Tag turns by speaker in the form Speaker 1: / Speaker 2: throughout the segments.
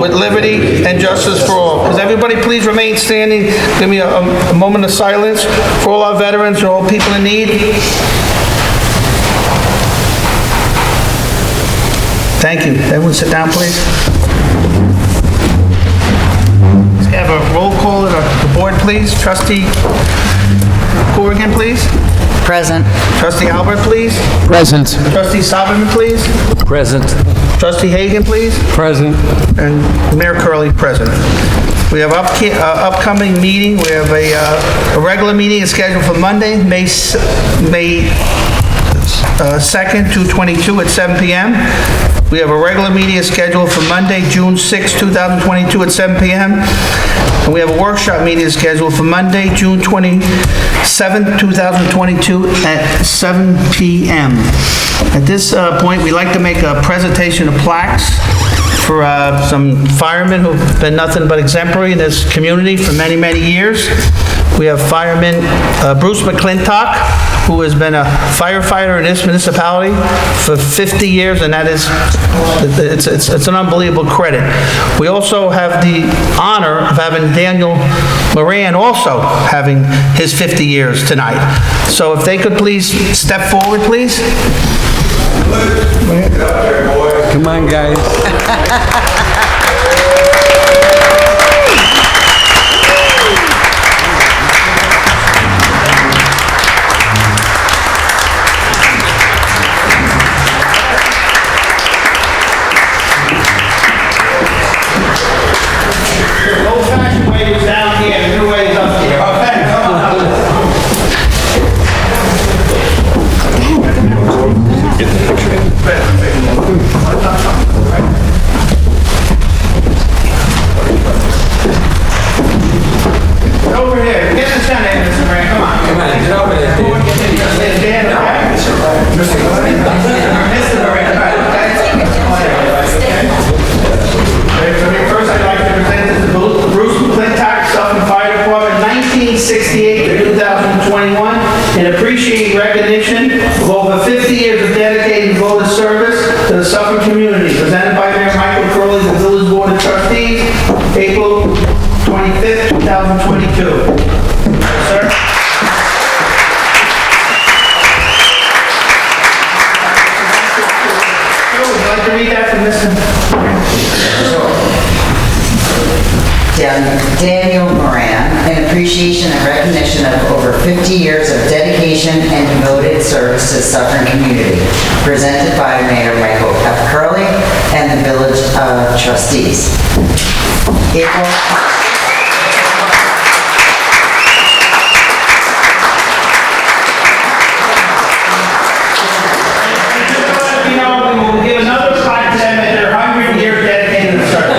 Speaker 1: with liberty and justice for all. Does everybody please remain standing? Give me a moment of silence for all our veterans and all people in need. Thank you. Everyone sit down, please. Let's have a roll call at the board, please. Trustee Corrigan, please.
Speaker 2: Present.
Speaker 1: Trustee Alpert, please.
Speaker 3: Present.
Speaker 1: Trustee Sauberman, please.
Speaker 3: Present.
Speaker 1: Trustee Hagen, please.
Speaker 3: Present.
Speaker 1: And Mayor Curley, present. We have upcoming meeting. We have a regular meeting is scheduled for Monday, May 2nd, 2022 at 7 p.m. We have a regular meeting is scheduled for Monday, June 6, 2022 at 7 p.m. And we have a workshop meeting is scheduled for Monday, June 27, 2022 at 7 p.m. At this point, we'd like to make a presentation of plaques for some firemen who've been nothing but exemplary in this community for many, many years. We have Fireman Bruce McClintock, who has been a firefighter in this municipality for 50 years, and that is, it's an unbelievable credit. We also have the honor of having Daniel Moran also having his 50 years tonight. So if they could please step forward, please.
Speaker 3: Come on, guys.
Speaker 1: Old-fashioned way is down here, new way is up here. Okay, come on. Get the picture. Over here, get the center, Mr. Moran, come on.
Speaker 3: Come on, get over there, dude.
Speaker 1: Stand up. Mr. Moran, right, okay? First, I'd like to present this to Bruce McClintock, Suffern Fire Department, 1968 to 2021, in appreciating recognition of over 50 years of dedicated devoted service to the Suffern community, presented by Mayor Curley, the Village Board of Trustees, April 25th, 2022. Sir? Would you like to read that from Mr.
Speaker 2: Daniel Moran, in appreciation and recognition of over 50 years of dedication and devoted service to the Suffern community, presented by Mayor Michael F. Curley and the Village Trustees.
Speaker 1: We'll give another spot to them at their 100 years dedicated to service.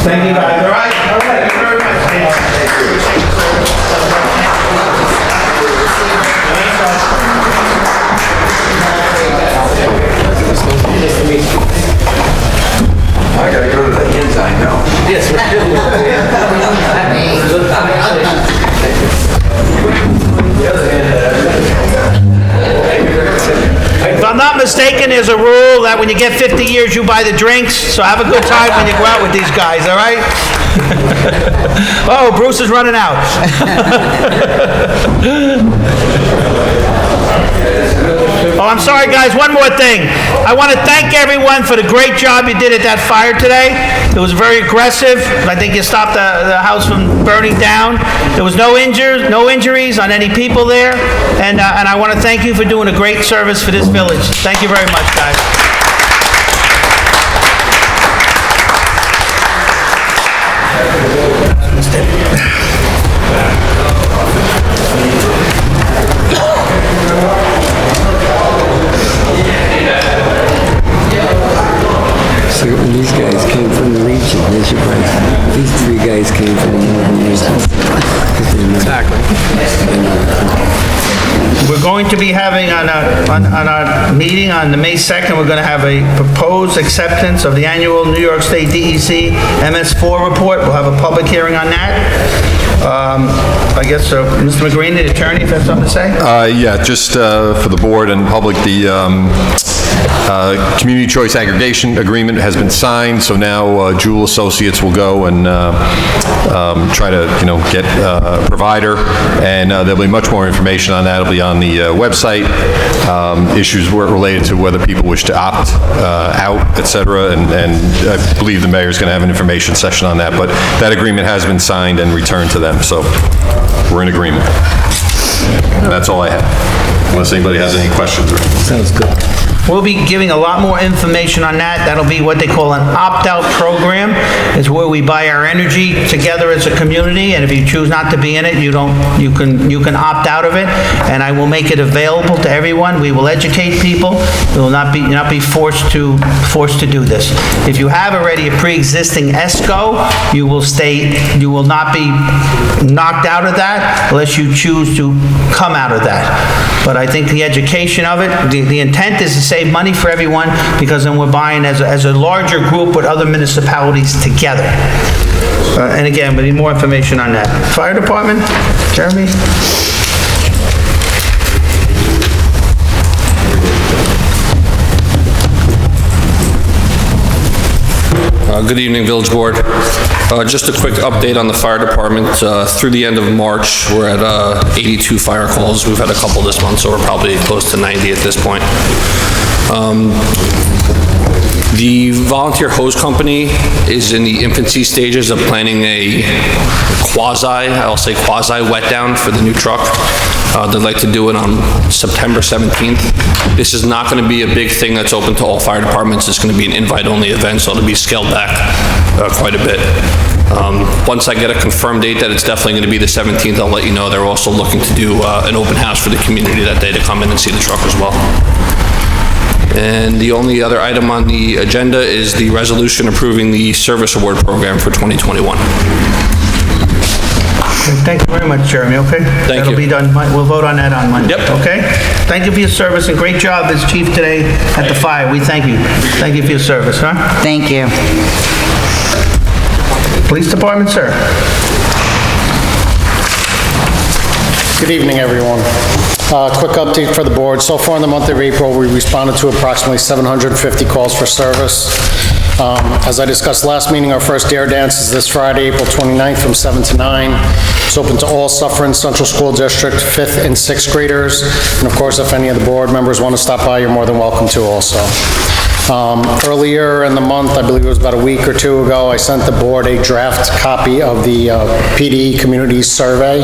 Speaker 1: Thank you, guys. All right? All right. Thank you very much.
Speaker 4: I gotta go to the ends, I know.
Speaker 3: Yes, we're
Speaker 1: If I'm not mistaken, there's a rule that when you get 50 years, you buy the drinks, so have a good time when you go out with these guys, all right? Oh, Bruce is running out. Oh, I'm sorry, guys, one more thing. I want to thank everyone for the great job you did at that fire today. It was very aggressive. I think you stopped the house from burning down. There was no injuries on any people there, and I want to thank you for doing a great service for this village. Thank you very much, guys.
Speaker 3: So when these guys came from the region, these three guys came from the northern region. Exactly.
Speaker 1: We're going to be having on our meeting on the May 2nd, we're going to have a proposed acceptance of the annual New York State DEC MS4 report. We'll have a public hearing on that. I guess, Mr. Magrino, the attorney, if you have something to say?
Speaker 5: Yeah, just for the board and public, the Community Choice Aggregation Agreement has been signed, so now Jewel Associates will go and try to, get a provider, and there'll be much more information on that. It'll be on the website. Issues were related to whether people wish to opt out, et cetera, and I believe the mayor's going to have an information session on that, but that agreement has been signed and returned to them, so we're in agreement. And that's all I have, unless anybody has any questions.
Speaker 3: Sounds good.
Speaker 1: We'll be giving a lot more information on that. That'll be what they call an opt-out program. It's where we buy our energy together as a community, and if you choose not to be in it, you can opt out of it, and I will make it available to everyone. We will educate people. We will not be forced to do this. If you have already a pre-existing ESCO, you will not be knocked out of that unless you choose to come out of that. But I think the education of it, the intent is to save money for everyone, because then we're buying as a larger group with other municipalities together. And again, we need more information on that. Fire Department, Jeremy?
Speaker 6: Good evening, Village Board. Just a quick update on the fire department. Through the end of March, we're at 82 fire calls. We've had a couple this month, so we're probably close to 90 at this point. The volunteer hose company is in the infancy stages of planning a quasi wet down for the new truck. They'd like to do it on September 17th. This is not going to be a big thing that's open to all fire departments. It's going to be an invite-only event, so it'll be scaled back quite a bit. Once I get a confirmed date that it's definitely going to be the 17th, I'll let you know. They're also looking to do an open house for the community that day to come in and see the truck as well. And the only other item on the agenda is the resolution approving the service award program for 2021.
Speaker 1: Thank you very much, Jeremy, okay?
Speaker 6: Thank you.
Speaker 1: That'll be done, we'll vote on that on Monday.
Speaker 6: Yep.
Speaker 1: Okay? Thank you for your service, and great job as chief today at the fire. We thank you. Thank you for your service, huh?
Speaker 2: Thank you.
Speaker 1: Police Department, sir.
Speaker 7: Good evening, everyone. Quick update for the board. So far in the month of April, we responded to approximately 750 calls for service. As I discussed last meeting, our first Dare Dance is this Friday, April 29th from 7 to 9. It's open to all Suffern Central School District 5th and 6th graders. And of course, if any of the board members want to stop by, you're more than welcome to also. Earlier in the month, I believe it was about a week or two ago, I sent the board a draft copy of the Pde Community Survey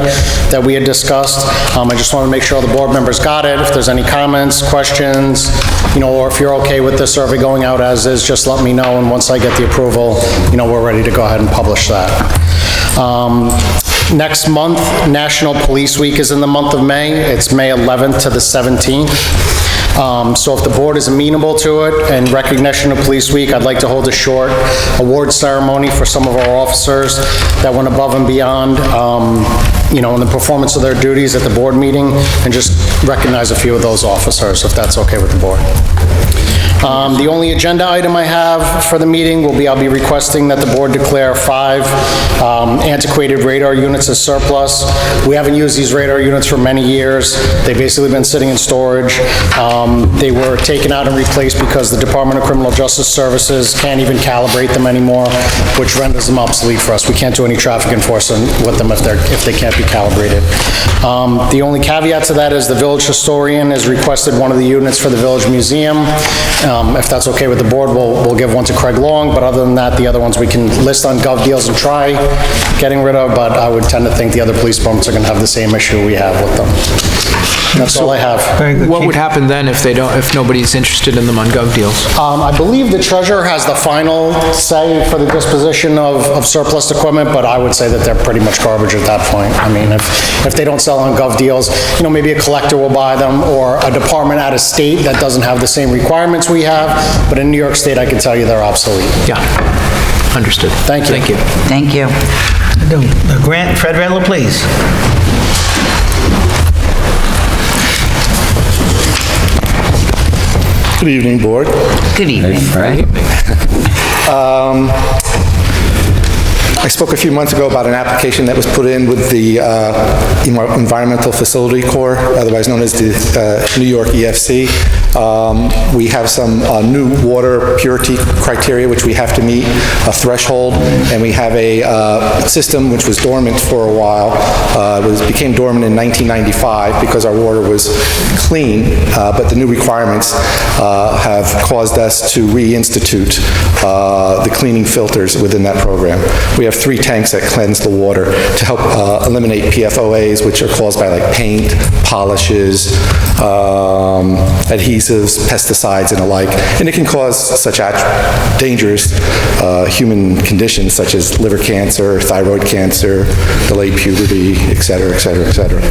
Speaker 7: that we had discussed. I just want to make sure all the board members got it. If there's any comments, questions, or if you're okay with the survey going out as is, just let me know, and once I get the approval, we're ready to go ahead and publish that. Next month, National Police Week is in the month of May. It's May 11th to the 17th. So if the board is amenable to it, in recognition of Police Week, I'd like to hold a short award ceremony for some of our officers that went above and beyond, in the performance of their duties at the board meeting, and just recognize a few of those officers, if that's okay with the board. The only agenda item I have for the meeting will be, I'll be requesting that the board declare 5 antiquated radar units as surplus. We haven't used these radar units for many years. They've basically been sitting in storage. They were taken out and replaced because the Department of Criminal Justice Services can't even calibrate them anymore, which renders them obsolete for us. We can't do any traffic enforcement with them if they can't be calibrated. The only caveat to that is the village historian has requested one of the units for the village museum. If that's okay with the board, we'll give one to Craig Long, but other than that, the other ones we can list on Gov Deals and try getting rid of, but I would tend to think the other police departments are going to have the same issue we have with them. That's all I have.
Speaker 1: Very good,
Speaker 8: What
Speaker 1: Chief.
Speaker 8: would happen then if nobody's interested in them on Gov Deals?
Speaker 7: I believe the treasurer has the final say for the disposition of surplus equipment, but I would say that they're pretty much garbage at that point. I mean, if they don't sell on Gov Deals, maybe a collector will buy them, or a department out of state that doesn't have the same requirements we have, but in New York State, I can tell you they're obsolete.
Speaker 8: Yeah, understood.
Speaker 7: Thank you.
Speaker 8: Thank you.
Speaker 2: Thank you.
Speaker 1: Grant, Fred Rella, please.
Speaker 9: Good evening, Board.
Speaker 2: Good evening.
Speaker 3: Right?
Speaker 9: I spoke a few months ago about an application that was put in with the Environmental Facility Corps, otherwise known as the New York EFC. We have some new water purity criteria which we have to meet, a threshold, and we have a system which was dormant for a while. It became dormant in 1995 because our water was clean, but the new requirements have caused us to reinstitute the cleaning filters within that program. We have 3 tanks that cleanse the water to help eliminate PFOAs, which are caused by like paint, polishes, adhesives, pesticides, and the like. And it can cause such dangerous human conditions such as liver cancer, thyroid cancer, delayed puberty, et cetera, et cetera, et cetera.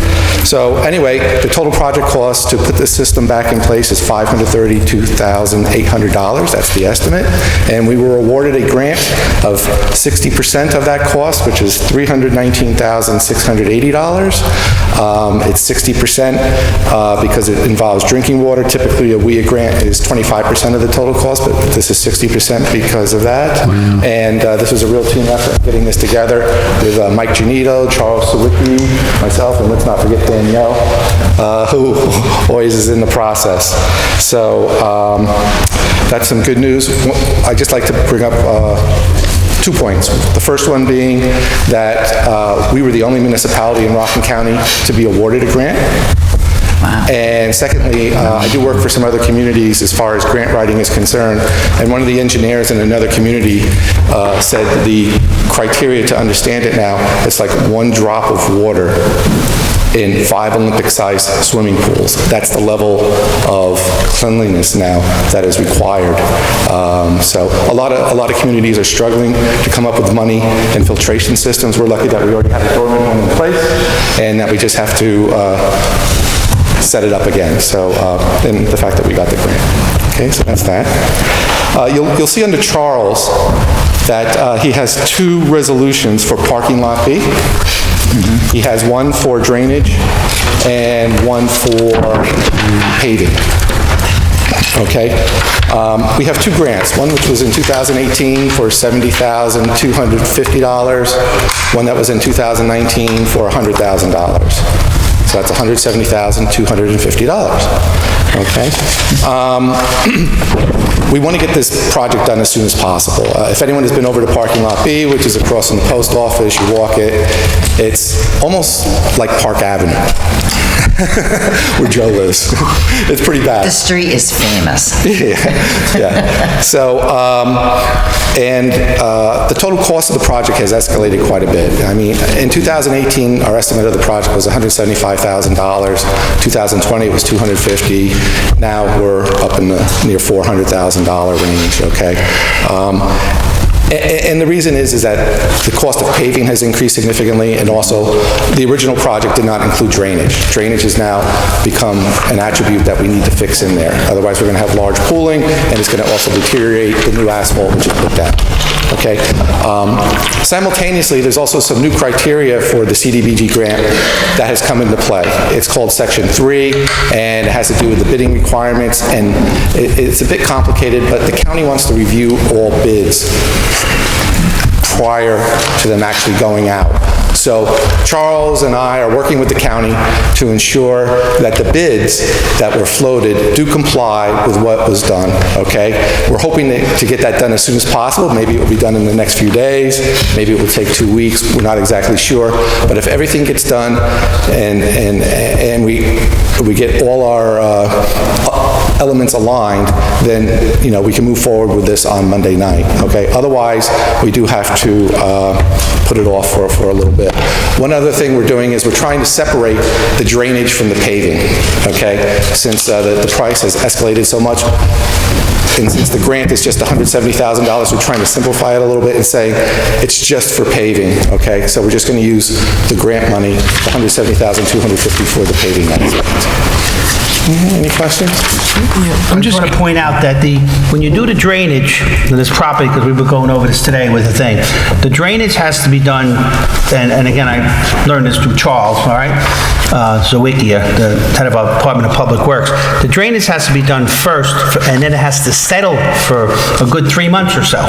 Speaker 9: So anyway, the total project cost to put this system back in place is $532,800. That's the estimate. And we were awarded a grant of 60% of that cost, which is $319,680. It's 60% because it involves drinking water. Typically, a WIA grant is 25% of the total cost, but this is 60% because of that. Wow. And this was a real team effort getting this together with Mike Genito, Charles Sawicki, myself, and let's not forget Danielle, who always is in the process. So that's some good news. I'd just like to bring up 2 points. The first one being that we were the only municipality in Rockland County to be awarded a grant. Wow. And secondly, I do work for some other communities as far as grant writing is concerned, and one of the engineers in another community said the criteria to understand it now, it's like 1 drop of water in 5 Olympic-sized swimming pools. That's the level of cleanliness now that is required. So a lot of communities are struggling to come up with money and filtration systems. We're lucky that we already have a dormant one in place, and that we just have to set it up again. So, and the fact that we got the grant. Okay, so that's that. You'll see under Charles that he has 2 resolutions for parking lot B. He has one for drainage and one for paving. Okay. We have 2 grants. One which was in 2018 for $70,250. One that was in 2019 for $100,000. So that's $170,250. Okay. We want to get this project done as soon as possible. If anyone has been over to parking lot B, which is across from the post office, you walk it, it's almost like Park Avenue, where Joe lives. It's pretty bad.
Speaker 2: The street is famous.
Speaker 9: Yeah. So, the total cost of the project has escalated quite a bit. I mean, in 2018, our estimate of the project was $175,000. 2020, it was $250,000. Now we're up in the near $400,000 range, okay? And the reason is that the cost of paving has increased significantly, and also the original project did not include drainage. Drainage has now become an attribute that we need to fix in there. Otherwise, we're going to have large pooling, and it's going to also deteriorate the new asphalt which is put down. Okay. Simultaneously, there's also some new criteria for the CDBG grant that has come into play. It's called Section 3, and it has to do with the bidding requirements, and it's a bit complicated, but the county wants to review all bids prior to them actually going out. So Charles and I are working with the county to ensure that the bids that were floated do comply with what was done, okay? We're hoping to get that done as soon as possible. Maybe it will be done in the next few days. Maybe it will take 2 weeks. We're not exactly sure. But if everything gets done and we get all our elements aligned, then, you know, we can move forward with this on Monday night, okay? Otherwise, we do have to put it off for a little bit. One other thing we're doing is we're trying to separate the drainage from the paving, okay? Since the price has escalated so much, and since the grant is just $170,000, we're trying to simplify it a little bit and say it's just for paving, okay? So we're just going to use the grant money, the $170,250 for the paving aspect. Any questions?
Speaker 1: I'm just going to point out that when you do the drainage in this property, because we were going over this today with the thing, the drainage has to be done, and again, I learned this through Charles, all right? Sawicki, the head of our Department of Public Works. The drainage has to be done first, and then it has to settle for a good 3 months or so.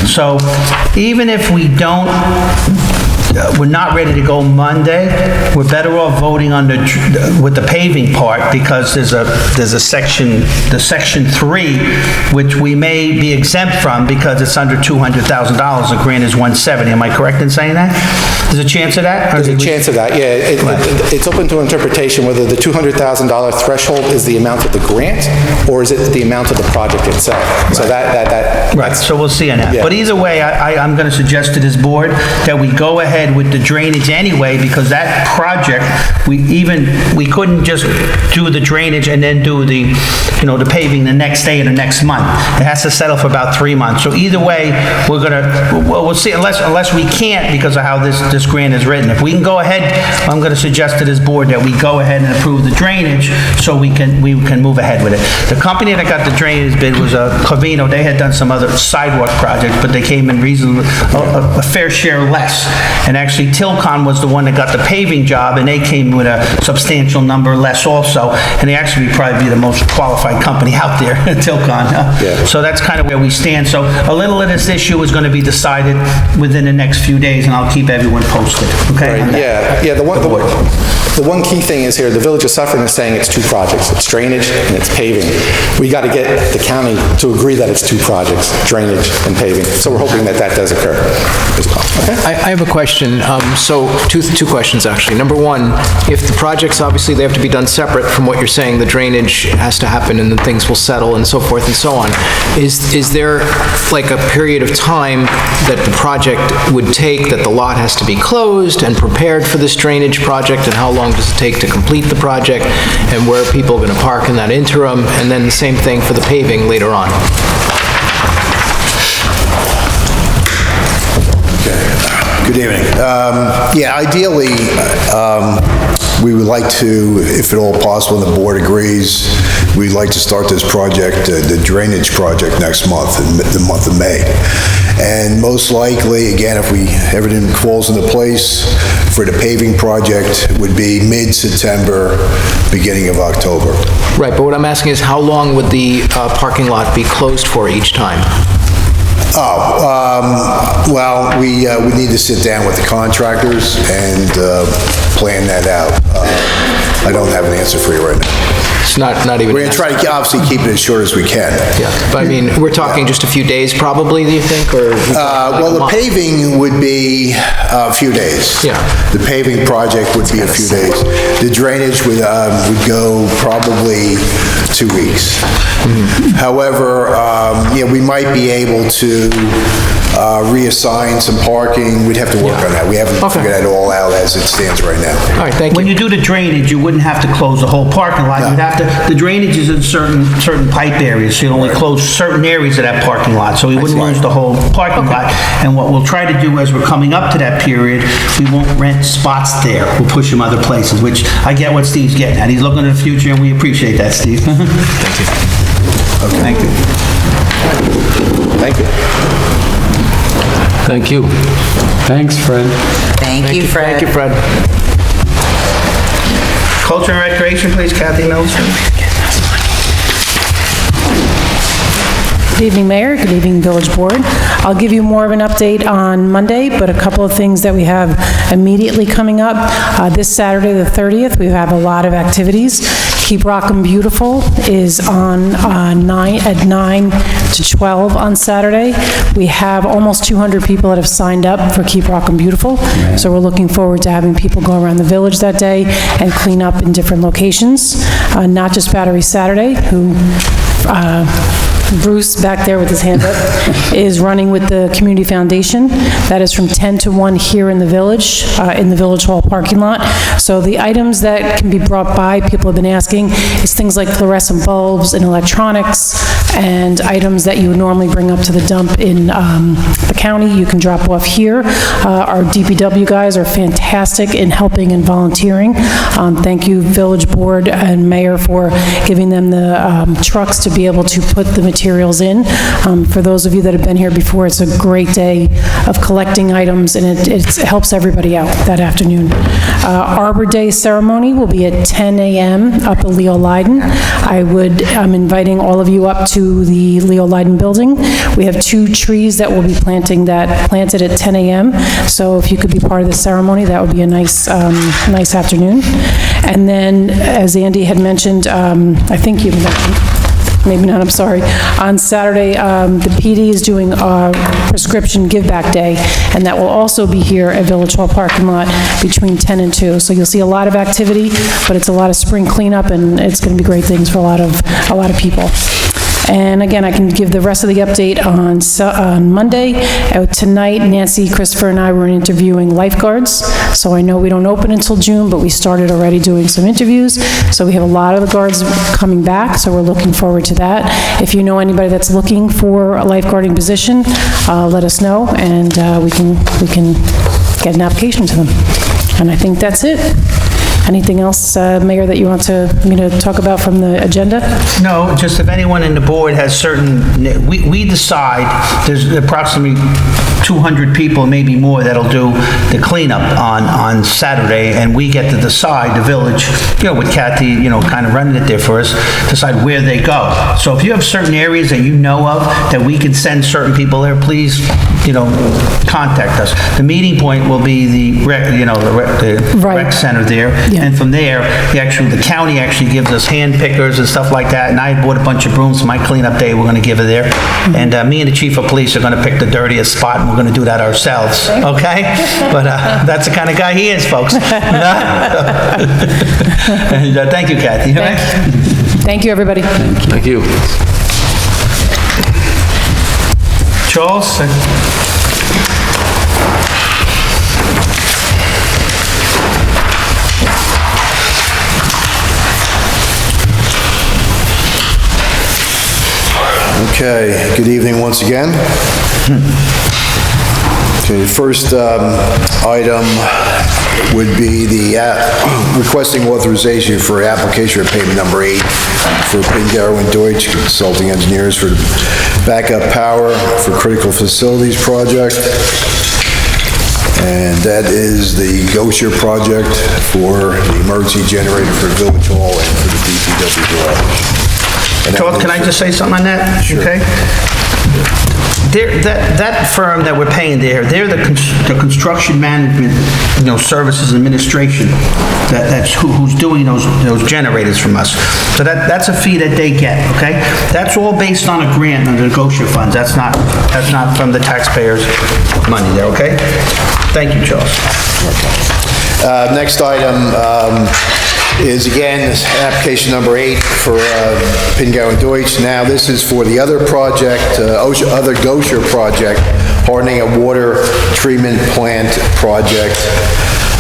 Speaker 1: So even if we don't, we're not ready to go Monday, we're better off voting on with the paving part, because there's a section, the section 3, which we may be exempt from because it's under $200,000, the grant is 170. Am I correct in saying that? There's a chance of that?
Speaker 9: There's a chance of that, yeah. It's open to interpretation whether the $200,000 threshold is the amount of the grant, or is it the amount of the project itself? So
Speaker 1: Right, so we'll see on that.
Speaker 9: Yeah.
Speaker 1: But either way, I'm going to suggest to this board that we go ahead with the drainage anyway, because that project, we couldn't just do the drainage and then do the paving the next day or the next month. It has to settle for about 3 months. So either way, we'll see, unless we can't because of how this grant is written. If we can go ahead, I'm going to suggest to this board that we go ahead and approve the drainage so we can move ahead with it. The company that got the drainage bid was Covino. They had done some other sidewalk projects, but they came in reasonably, a fair share less. And actually, Tilcon was the one that got the paving job, and they came with a substantial number less also, and they actually probably be the most qualified company out there, Tilcon.
Speaker 9: Yeah.
Speaker 1: So that's kind of where we stand. So a little of this issue is going to be decided within the next few days, and I'll keep everyone posted, okay?
Speaker 9: Right, yeah. The one key thing is here, the Village of Suffern is saying it's 2 projects. It's drainage and it's paving. We got to get the county to agree that it's 2 projects, drainage and paving. So we're hoping that does occur as well. Okay?
Speaker 8: I have a question. So two questions, actually. Number one, if the projects, obviously, they have to be done separate from what you're saying, the drainage has to happen and then things will settle and so forth and so on. Is there like a period of time that the project would take, that the lot has to be closed and prepared for this drainage project, and how long does it take to complete the project, and where are people going to park in that interim, and then the same thing for the paving later on?
Speaker 10: Good evening. Yeah, ideally, we would like to, if at all possible, and the board agrees, we'd like to start this project, the drainage project, next month, in the month of May. And most likely, again, if everything falls into place for the paving project, would be mid-September, beginning of October.
Speaker 8: Right, but what I'm asking is how long would the parking lot be closed for each time?
Speaker 10: Well, we need to sit down with the contractors and plan that out. I don't have an answer for you right now.
Speaker 8: It's not even...
Speaker 10: We're going to try to obviously keep it as short as we can.
Speaker 8: Yeah, but I mean, we're talking just a few days probably, do you think, or...
Speaker 10: Well, the paving would be a few days.
Speaker 8: Yeah.
Speaker 10: The paving project would be a few days. The drainage would go probably 2 weeks. However, we might be able to reassign some parking. We'd have to work on that. We haven't figured that all out as it stands right now.
Speaker 8: All right, thank you.
Speaker 1: When you do the drainage, you wouldn't have to close the whole parking lot. You'd have to, the drainage is in certain pipe areas, so you only close certain areas of that parking lot, so we wouldn't lose the whole parking lot. And what we'll try to do as we're coming up to that period, we won't rent spots there. We'll push them other places, which I get what Steve's getting at. He's looking to the future, and we appreciate that, Steve.
Speaker 8: Thank you.
Speaker 1: Okay. Thank you.
Speaker 9: Thank you.
Speaker 3: Thank you. Thanks, Fred.
Speaker 2: Thank you, Fred.
Speaker 8: Thank you, Fred.
Speaker 1: Culture and Recreation, please, Cathy Mills.
Speaker 11: Good evening, Mayor. Good evening, Village Board. I'll give you more of an update on Monday, but a couple of things that we have immediately coming up. This Saturday, the 30th, we have a lot of activities. Keep Rockin' Beautiful is on 9 to 12 on Saturday. We have almost 200 people that have signed up for Keep Rockin' Beautiful, so we're looking forward to having people go around the village that day and clean up in different locations. Not just Battery Saturday, who Bruce, back there with his hand up, is running with the Community Foundation. That is from 10 to 1 here in the Village Hall parking lot. So the items that can be brought by, people have been asking, is things like fluorescent bulbs and electronics, and items that you would normally bring up to the dump in the county, you can drop off here. Our DPW guys are fantastic in helping and volunteering. Thank you, Village Board and Mayor, for giving them the trucks to be able to put the materials in. For those of you that have been here before, it's a great day of collecting items, and it helps everybody out that afternoon. Arbor Day Ceremony will be at 10 a.m. up at Leo Leiden. I'm inviting all of you up to the Leo Leiden building. We have 2 trees that we'll be planted at 10 a.m. So if you could be part of the ceremony, that would be a nice afternoon. And then, as Andy had mentioned, I think you mentioned, maybe not, I'm sorry, on Saturday, the PD is doing a prescription give back day, and that will also be here at Village Hall parking lot between 10 and 2. So you'll see a lot of activity, but it's a lot of spring cleanup, and it's going to be great things for a lot of people. And again, I can give the rest of the update on Monday. Tonight, Nancy, Christopher, and I were interviewing lifeguards. So I know we don't open until June, but we started already doing some interviews. So we have a lot of the guards coming back, so we're looking forward to that. If you know anybody that's looking for a lifeguarding position, let us know, and we can get an application to them. And I think that's it. Anything else, Mayor, that you want me to talk about from the agenda?
Speaker 1: No, just if anyone in the board has certain, we decide, there's approximately 200 people, maybe more, that'll do the cleanup on Saturday, and we get to decide, the village, with Cathy, kind of running it there for us, decide where they go. So if you have certain areas that you know of, that we can send certain people there, please, contact us. The meeting point will be the rec center there. Yeah. And from there, the county actually gives us hand pickers and stuff like that, and I bought a bunch of brooms for my cleanup day we're going to give it there. And me and the chief of police are going to pick the dirtiest spot, and we're going to do that ourselves, okay? But that's the kind of guy he is, folks. And, thank you, Cathy.
Speaker 11: Thank you, everybody.
Speaker 6: Thank you.
Speaker 1: Charles?
Speaker 10: Okay, good evening once again. Okay, the first item would be the requesting authorization for application of payment number 8 for Pde Deutsch Consulting Engineers for backup power for critical facilities project. And that is the Gosher project for the emergency generator for Village Hall and for the DPW garage.
Speaker 1: Charles, can I just say something on that?
Speaker 10: Sure.
Speaker 1: Okay. That firm that we're paying they're the construction management, services administration, that's who's doing those generators from us. So that's a fee that they get, okay? That's all based on a grant under the Gosher funds. That's not from the taxpayers' money there, okay? Thank you, Charles.
Speaker 10: Next item is again application number 8 for Pde Deutsch. Now this is for the other project, other Gosher project, hardening a water treatment plant project.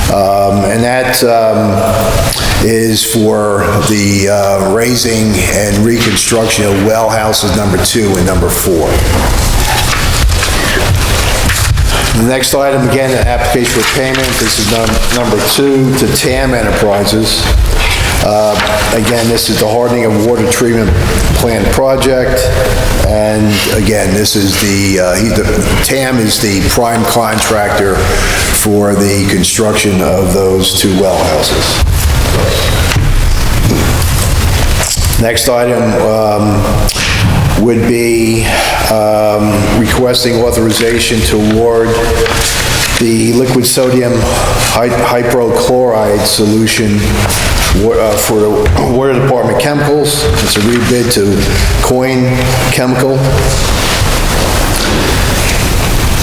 Speaker 10: And that is for the raising and reconstruction of well houses number 2 and number 4. The next item, again, an application for payment. This is number 2 to TAM Enterprises. Again, this is the hardening of water treatment plant project. And again, this is TAM is the prime contractor for the construction of those 2 well houses. Next item would be requesting authorization to award the liquid sodium hypochlorite solution for the Water Department Chemicals. It's a rebid to Coin Chemical.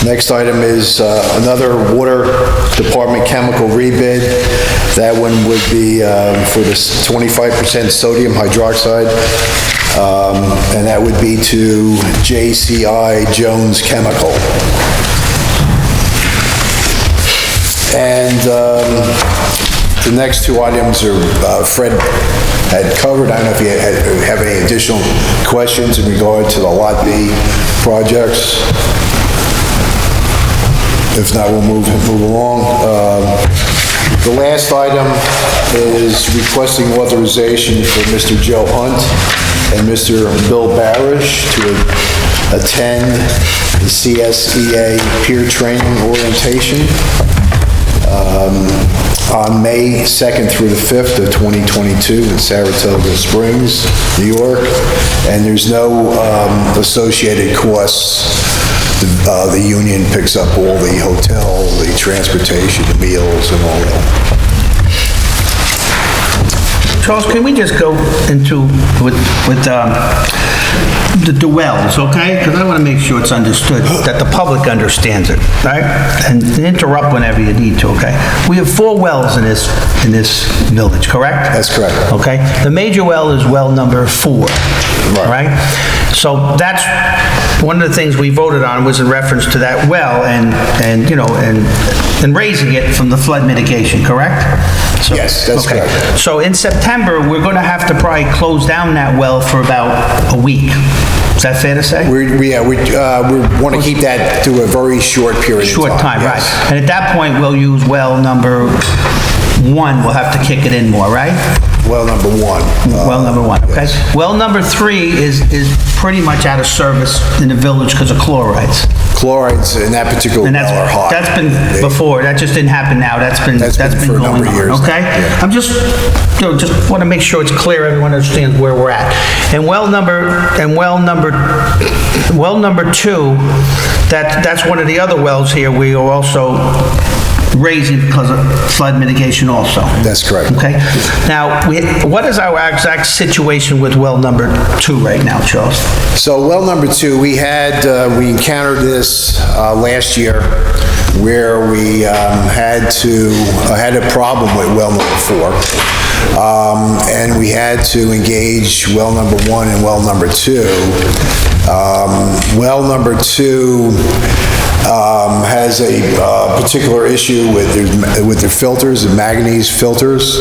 Speaker 10: Next item is another Water Department Chemical rebid. That one would be for this 25% sodium hydroxide and that would be to JCI Jones Chemical. And the next two items are Fred had covered. I don't know if you have any additional questions in regard to the Lot B projects. If not, we'll move along. The last item is requesting authorization for Mr. Joe Hunt and Mr. Bill Barish to attend the CSEA peer training orientation on May 2nd through the 5th of 2022 in Saratoga Springs, New York, and there's no associated costs. The union picks up all the hotel, the transportation, the meals, and all that.
Speaker 1: Charles, can we just go into with the wells, okay? Because I want to make sure it's understood, that the public understands it, right? And interrupt whenever you need to, okay? We have 4 wells in this village, correct?
Speaker 10: That's correct.
Speaker 1: Okay? The major well is well number 4, right? So that's one of the things we voted on was in reference to that well and raising it from the flood mitigation, correct? So,
Speaker 10: yes, that's
Speaker 1: okay.
Speaker 10: correct.
Speaker 1: So in September, we're going to have to probably close down that well for about a week. Is that fair to say?
Speaker 10: We want to keep that to a very short period of time.
Speaker 1: Short time,
Speaker 10: yes.
Speaker 1: right. And at that point, we'll use well number 1, we'll have to kick it in more, right?
Speaker 10: Well number 1.
Speaker 1: Well number 1, okay.
Speaker 10: Yes.
Speaker 1: Well number 3 is pretty much out of service in the village because of chlorides.
Speaker 10: Chlorides in that particular
Speaker 1: And
Speaker 10: well are high.
Speaker 1: that's been before, that just didn't happen now, that's been
Speaker 10: for a
Speaker 1: going
Speaker 10: number of years
Speaker 1: on,
Speaker 10: now,
Speaker 1: okay?
Speaker 10: yeah.
Speaker 1: I'm just want to make sure it's clear, everyone understands where we're at. And well number 2, that's one of the other wells here we are also raising because of flood mitigation also.
Speaker 10: That's correct.
Speaker 1: Okay? Now, what is our exact situation with well number 2 right now, Charles?
Speaker 10: So well number 2, we encountered this last year where we had a problem with well number 4. And we had to engage well number 1 and well number 2. Well number 2 has a particular issue with their filters, the manganese filters,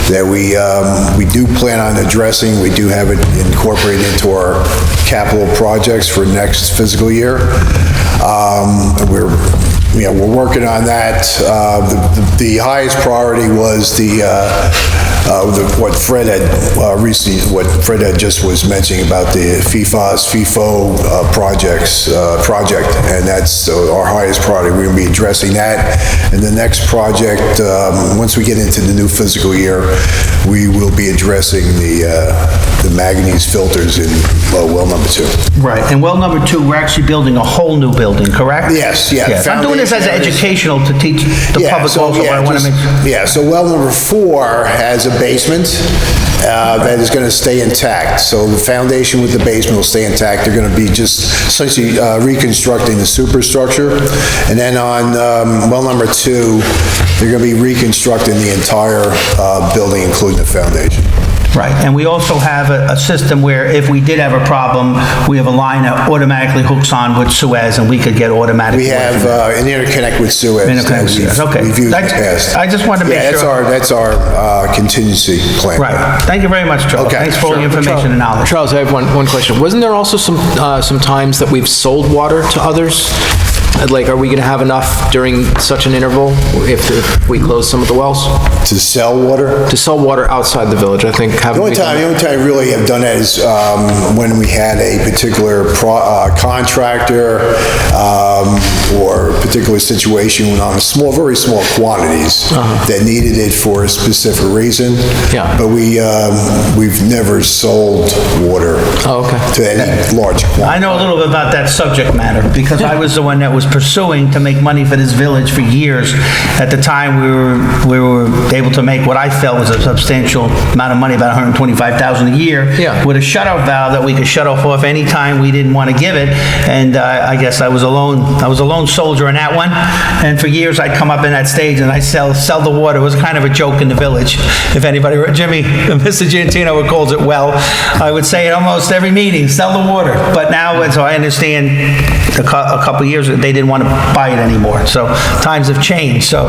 Speaker 10: that we do plan on addressing. We do have it incorporated into our capital projects for next fiscal year. We're working on that. The highest priority was what Fred had just was mentioning about the FIFO project, and that's our highest priority. We're going to be addressing that. And the next project, once we get into the new fiscal year, we will be addressing the manganese filters in well number 2.
Speaker 1: Right, and well number 2, we're actually building a whole new building, correct?
Speaker 10: Yes, yeah.
Speaker 1: Yes. I'm doing this as educational to teach the public also, but I want to make...
Speaker 10: Yeah, so well number 4 has a basement that is going to stay intact. So the foundation with the basement will stay intact. They're going to be just essentially reconstructing the superstructure. And then on well number 2, they're going to be reconstructing the entire building, including the foundation.
Speaker 1: Right, and we also have a system where if we did have a problem, we have a line that automatically hooks on with Suez, and we could get automatic...
Speaker 10: We have an interconnect with Suez.
Speaker 1: Interconnect with Suez, okay.
Speaker 10: We've used in the past.
Speaker 1: I just wanted to make sure...
Speaker 10: Yeah, that's our contingency plan.
Speaker 1: Right. Thank you very much, Charles.
Speaker 10: Okay.
Speaker 1: Thanks for all the information and knowledge.
Speaker 8: Charles, I have one question. Wasn't there also some times that we've sold water to others? Like, are we going to have enough during such an interval if we close some of the wells?
Speaker 10: To sell water?
Speaker 8: To sell water outside the village, I think.
Speaker 10: The only time we really have done that is when we had a particular contractor or a particular situation on very small quantities that needed it for a specific reason.
Speaker 8: Yeah.
Speaker 10: But we've never sold water to any large quantity.
Speaker 1: I know a little bit about that subject matter because I was the one that was was pursuing to make money for this village for years. At the time, we were able to make what I felt was a substantial amount of money, about $125,000 a year,
Speaker 8: Yeah.
Speaker 1: with a shutoff valve that we could shut off any time we didn't want to give it. And I guess I was a lone soldier in that one. And for years, I'd come up in that stage and I'd sell the water. It was kind of a joke in the village. If anybody, Jimmy, Mr. Giantino calls it well, I would say at almost every meeting, sell the water. But now, and so I understand a couple of years, they didn't want to buy it anymore. So times have changed. So,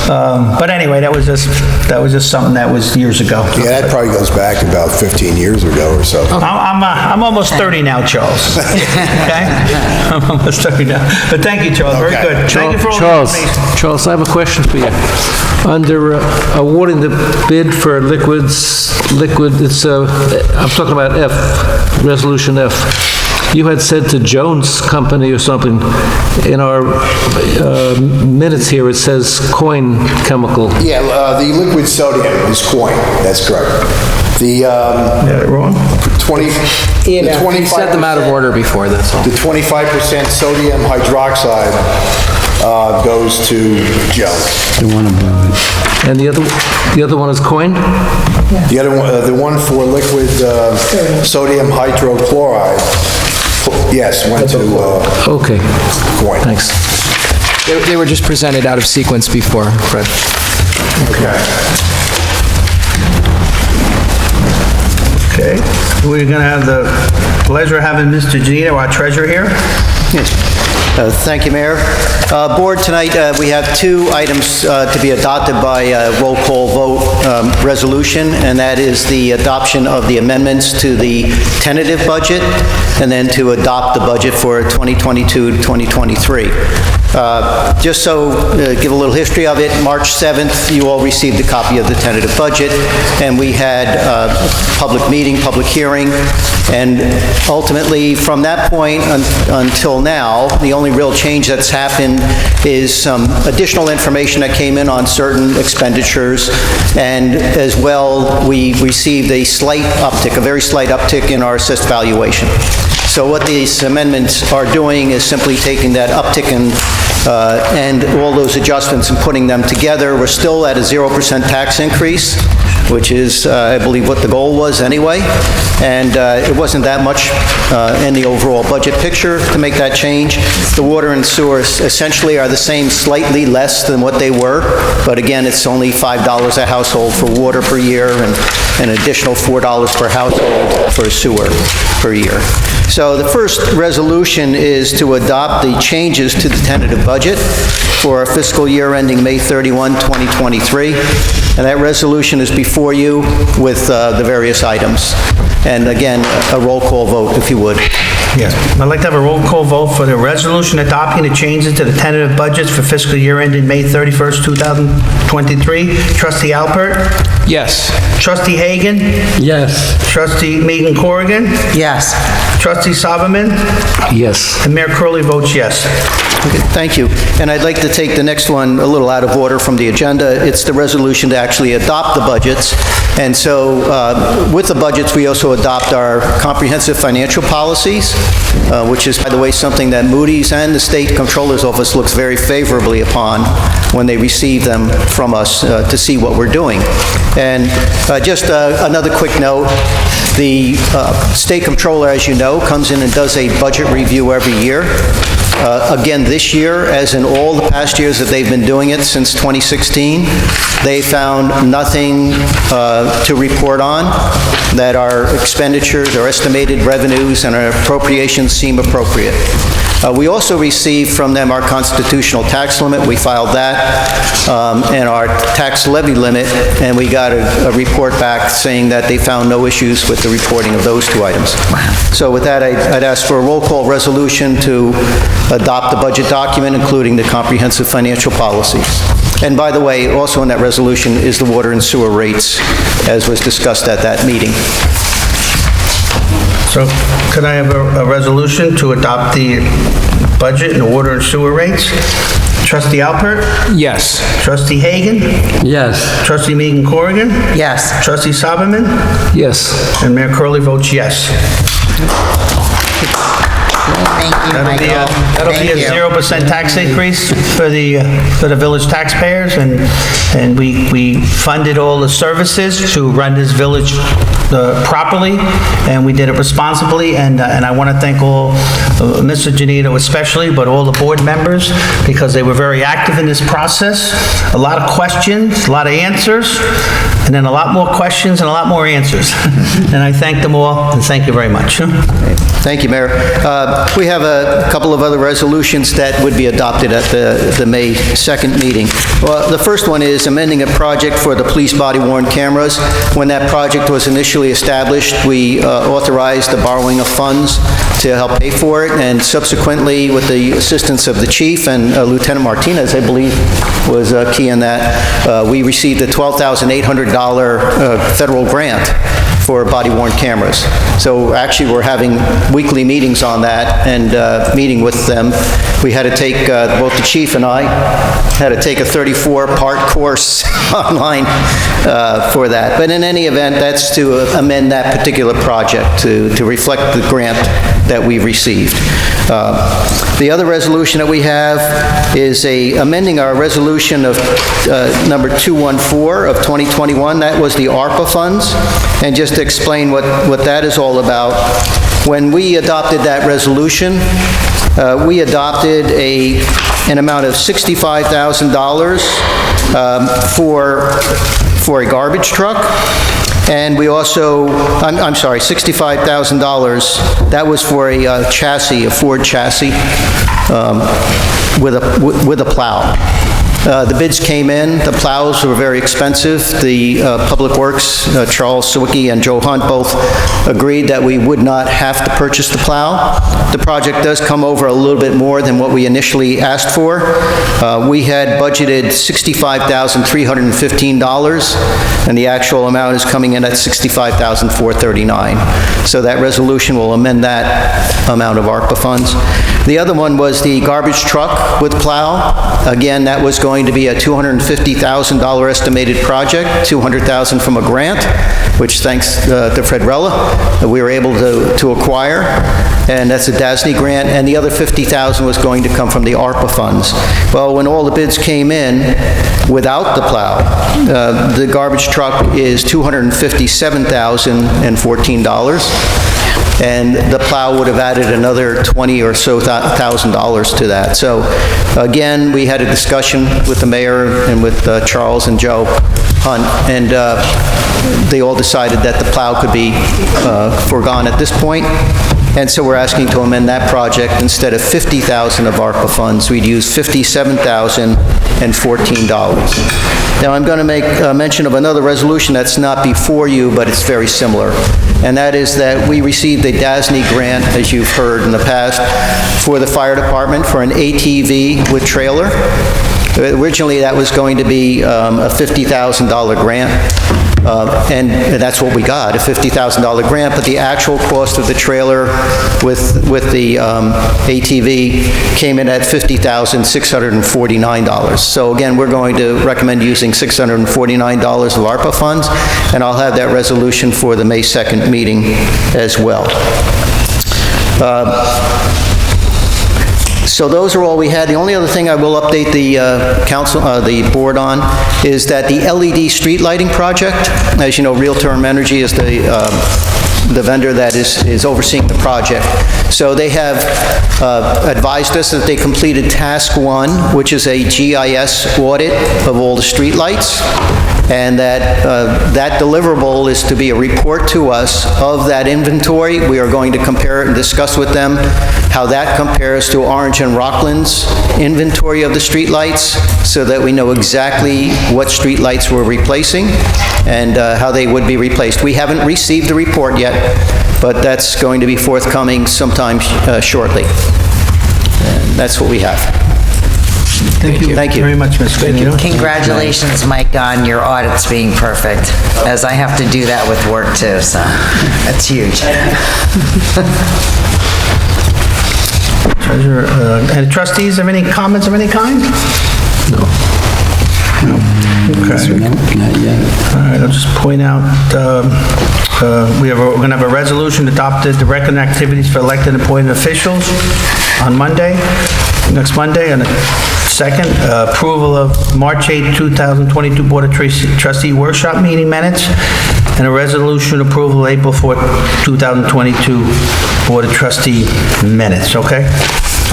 Speaker 1: but anyway, that was just something that was years ago.
Speaker 10: Yeah, that probably goes back about 15 years ago or so.
Speaker 1: I'm almost 30 now, Charles. Okay? I'm almost 30 now. But thank you, Charles. Very
Speaker 10: Okay.
Speaker 1: good. Thank you for all the
Speaker 12: Charles,
Speaker 1: information.
Speaker 12: Charles, I have a question for you. Under awarding the bid for liquids, I'm talking about F, Resolution F. You had said to Jones Company or something, in our minutes here, it says Coin Chemical.
Speaker 10: Yeah, the liquid sodium is coin, that's correct. The,
Speaker 1: Got it wrong?
Speaker 10: 20...
Speaker 8: You said them out of order before, that's all.
Speaker 10: The 25% sodium hydroxide goes to Jones.
Speaker 12: And the other one is Coin?
Speaker 10: The other one, the one for liquid sodium hydrochloride, yes, went to
Speaker 12: Okay,
Speaker 10: coin.
Speaker 12: thanks.
Speaker 8: They were just presented out of sequence before, Fred.
Speaker 1: Okay. We're going to have the pleasure of having Mr. Genito, our treasurer, here.
Speaker 13: Thank you, Mayor. Board, tonight we have two items to be adopted by roll call vote resolution, and that is the adoption of the amendments to the tentative budget, and then to adopt the budget for 2022-2023. Just so, give a little history of it, March 7th, you all received a copy of the tentative budget, and we had a public meeting, public hearing, and ultimately, from that point until now, the only real change that's happened is some additional information that came in on certain expenditures, and as well, we received a slight uptick, a very slight uptick in our assessed valuation. So what these amendments are doing is simply taking that uptick and all those adjustments and putting them together. We're still at a 0% tax increase, which is, I believe, what the goal was anyway. And it wasn't that much in the overall budget picture to make that change. The water and sewer essentially are the same, slightly less than what they were. But again, it's only $5 a household for water per year and an additional $4 per household for sewer per year. So the first resolution is to adopt the changes to the tentative budget for our fiscal year ending May 31, 2023. And that resolution is before you with the various items. And again, a roll call vote, if you would.
Speaker 1: Yes. I'd like to have a roll call vote for the resolution adopting the changes to the tentative budgets for fiscal year ending May 31st, 2023. Trustee Alpert?
Speaker 8: Yes.
Speaker 1: Trustee Hagen?
Speaker 12: Yes.
Speaker 1: Trustee Meegan-Corrigan?
Speaker 2: Yes.
Speaker 1: Trustee Sauberman?
Speaker 12: Yes.
Speaker 1: And Mayor Curley votes yes.
Speaker 13: Okay, thank you. And I'd like to take the next one a little out of order from the agenda. It's the resolution to actually adopt the budgets. And so with the budgets, we also adopt our comprehensive financial policies, which is, by the way, something that Moody's and the State Comptroller's Office looks very favorably upon when they receive them from us to see what we're doing. And just another quick note, the State Comptroller, as you know, comes in and does a budget review every year. Again, this year, as in all the past years that they've been doing it since 2016, they found nothing to report on, that our expenditures, our estimated revenues, and our appropriations seem appropriate. We also received from them our constitutional tax limit. We filed that, and our tax levy limit, and we got a report back saying that they found no issues with the reporting of those two items. So with that, I'd ask for a roll call resolution to adopt the budget document, including the comprehensive financial policies. And by the way, also in that resolution is the water and sewer rates, as was discussed at that meeting.
Speaker 1: So could I have a resolution to adopt the budget and the water and sewer rates? Trustee Alpert?
Speaker 8: Yes.
Speaker 1: Trustee Hagen?
Speaker 12: Yes.
Speaker 1: Trustee Meegan-Corrigan?
Speaker 2: Yes.
Speaker 1: Trustee Sauberman?
Speaker 12: Yes.
Speaker 1: And Mayor Curley votes yes.
Speaker 2: Thank you, Michael.
Speaker 1: That'll be a
Speaker 2: Thank you.
Speaker 1: 0% tax increase for the village taxpayers, and we funded all the services to run this village properly, and we did it responsibly, and I want to thank all, Mr. Genito especially, but all the board members, because they were very active in this process. A lot of questions, a lot of answers, and then a lot more questions and a lot more answers. And I thank them all, and thank you very much.
Speaker 13: Thank you, Mayor. We have a couple of other resolutions that would be adopted at the May 2nd meeting. Well, the first one is amending a project for the police body-worn cameras. When that project was initially established, we authorized the borrowing of funds to help pay for it, and subsequently, with the assistance of the chief and Lieutenant Martinez, I believe, was key in that, we received a $12,800 federal grant for body-worn cameras. So actually, we're having weekly meetings on that and meeting with them. We had to take, both the chief and I, had to take a 34-part course online for that. But in any event, that's to amend that particular project to reflect the grant that we received. The other resolution that we have is amending our resolution of number 214 of 2021. That was the ARPA funds. And just to explain what that is all about, when we adopted that resolution, we adopted an amount of $65,000 for a garbage truck. And we also, I'm sorry, $65,000, that was for a chassis, a Ford chassis, with a plow. The bids came in. The plows were very expensive. The Public Works, Charles Sawicki and Joe Hunt both agreed that we would not have to purchase the plow. The project does come over a little bit more than what we initially asked for. We had budgeted $65,315, and the actual amount is coming in at $65,439. So that resolution will amend that amount of ARPA funds. The other one was the garbage truck with plow. Again, that was going to be a $250,000 estimated project, $200,000 from a grant, which thanks to Fred Rella, we were able to acquire, and that's a DASNY grant, and the other $50,000 was going to come from the ARPA funds. Well, when all the bids came in without the plow, the garbage truck is $257,014. And the plow would have added another $20,000 or so to that. So again, we had a discussion with the mayor and with Charles and Joe Hunt, and they all decided that the plow could be foregone at this point. And so we're asking to amend that project. Instead of $50,000 of ARPA funds, we'd use $57,014. Now, I'm going to make mention of another resolution that's not before you, but it's very similar. And that is that we received a DASNY grant, as you've heard in the past, for the fire department for an ATV with trailer. Originally, that was going to be a $50,000 grant, and that's what we got, a $50,000 grant, but the actual cost of the trailer with the ATV came in at $50,649. So again, we're going to recommend using $649 of ARPA funds, and I'll have that resolution for the May 2nd meeting as well. So those are all we had. The only other thing I will update the the board on is that the LED street lighting project, as you know, Real-Term Energy is the vendor that is overseeing the project. So they have advised us that they completed task 1, which is a GIS audit of all the street lights, and that that deliverable is to be a report to us of that inventory. We are going to compare it and discuss with them how that compares to Orange and Rockland's inventory of the street lights, so that we know exactly what street lights we're replacing and how they would be replaced. We haven't received the report yet, but that's going to be forthcoming sometime shortly. And that's what we have.
Speaker 1: Thank you.
Speaker 13: Thank you
Speaker 1: very much, Mr. Genito.
Speaker 2: Congratulations, Mike, on your audits being perfect, as I have to do that with work too, so that's huge.
Speaker 1: Treasurer, and trustees have any comments of any kind? No. Okay.
Speaker 3: Not yet.
Speaker 1: All right, I'll just point out we're going to have a resolution adopted directing activities for elected and appointed officials on Monday, next Monday, and second, approval of March 8, 2022 Board of Trustee Workshop Meeting Minutes, and a resolution approval of April 4, 2022 Board of Trustee Minutes, okay?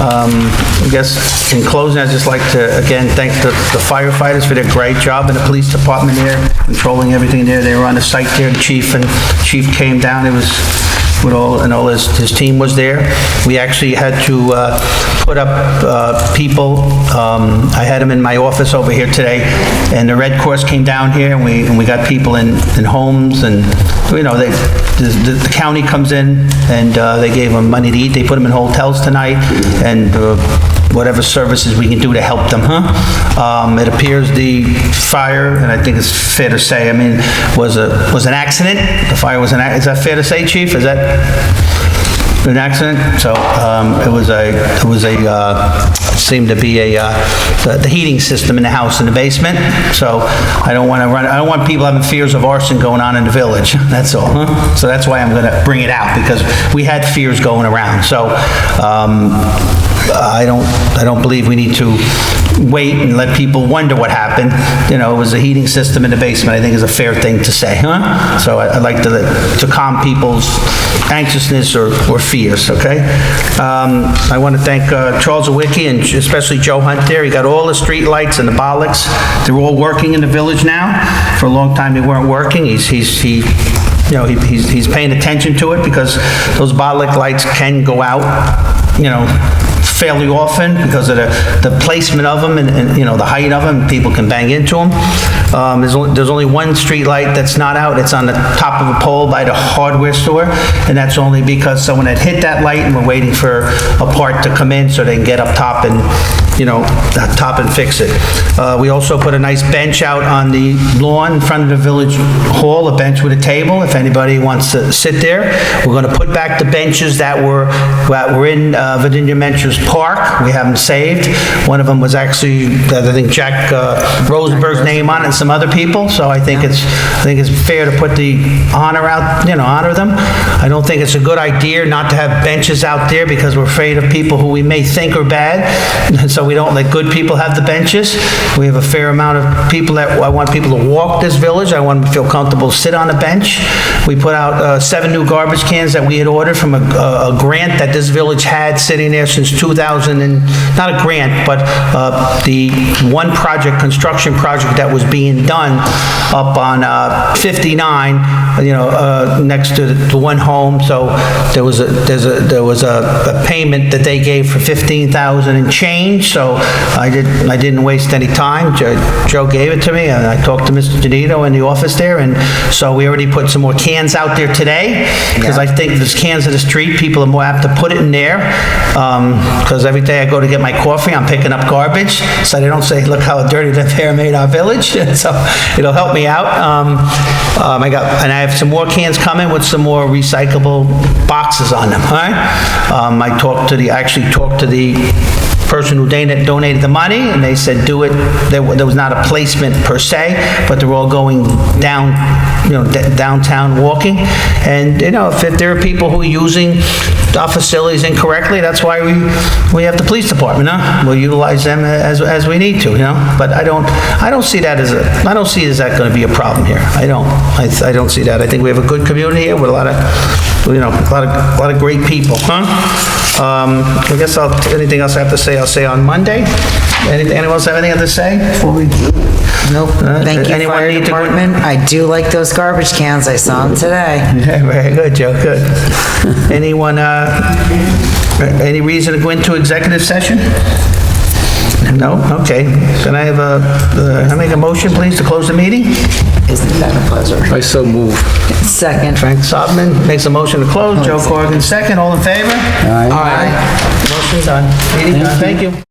Speaker 1: I guess in closing, I'd just like to, again, thank the firefighters for their great job in the police department there, controlling everything there. They were on the site there, the chief came down, it was, with all his team was there. We actually had to put up people. I had them in my office over here today, and the Red Cross came down here, and we got people in homes, and you know, the county comes in, and they gave them money to eat. They put them in hotels tonight, and whatever services we can do to help them, it appears the fire, and I think it's fair to say, I mean, was an accident. The fire was is that fair to say, Chief? Is that an accident? So seemed to be the heating system in the house in the basement. So I don't want people having fears of arson going on in the village. That's all. So that's why I'm going to bring it out, because we had fears going around. So I don't believe we need to wait and let people wonder what happened. You know, it was a heating system in the basement, I think is a fair thing to say, So I'd like to calm people's anxiousness or fears, okay? I want to thank Charles Sawicki and especially Joe Hunt there. He got all the street lights and the bollards. They're all working in the village now. For a long time they weren't working. He's paying attention to it, because those bollards lights can go out, you know, fairly often because of the placement of them and you know, the height of them. People can bang into them. There's only one street light that's not out. It's on the top of a pole by the hardware store, and that's only because someone had hit that light and we're waiting for a part to come in so they can get up top and, you know, top and fix it. We also put a nice bench out on the lawn in front of the village hall, a bench with a table, if anybody wants to sit there. We're going to put back the benches that were in Virginia Mentor's Park. We have them saved. One of them was actually, I think, Jack Rosenberg's name on it and some other people, so I think it's fair to put the honor out, you know, honor them. I don't think it's a good idea not to have benches out there because we're afraid of people who we may think are bad, so we don't let good people have the benches. We have a fair amount of people that, I want people to walk this village. I want them to feel comfortable, sit on a bench. We put out 7 new garbage cans that we had ordered from a grant that this village had sitting there since 2000, and not a grant, but the one project, construction project that was being done up on 59, you know, next to the one home. So there was a payment that they gave for $15,000 and change. So I didn't waste any time. Joe gave it to me, and I talked to Mr. Genito in the office there, and so we already put some more cans out there today, because I think if there's cans in the street, people are more apt to put it in there, because every day I go to get my coffee, I'm picking up garbage, so they don't say, look how dirty the fair made our village, so it'll help me out. I have some more cans coming with some more recyclable boxes on them, all right? I actually talked to the person who donated the money, and they said do it. There was not a placement per se, but they're all going down, you know, downtown walking. And you know, if there are people who are using our facilities incorrectly, that's why we have the police department. We'll utilize them as we need to, you know. But I don't see that as that going to be a problem here. I don't see that. I think we have a good community here with a lot of great people. I guess anything else I have to say, I'll say on Monday. Anyone else have anything to say before we?
Speaker 2: Nope. Thank you, Fire Department. I do like those garbage cans. I saw them today.
Speaker 1: Yeah, very good, Joe. Good. Anyone? Any reason to go into executive session? No? Okay. Can I have I make a motion, please, to close the meeting?
Speaker 2: Isn't that a pleasure?
Speaker 12: I so move.
Speaker 2: Second.
Speaker 1: Frank Sauberman makes a motion to close. Joe Corrigan, second. All in favor?
Speaker 2: Aye.
Speaker 1: Motion done. Meeting done. Thank you.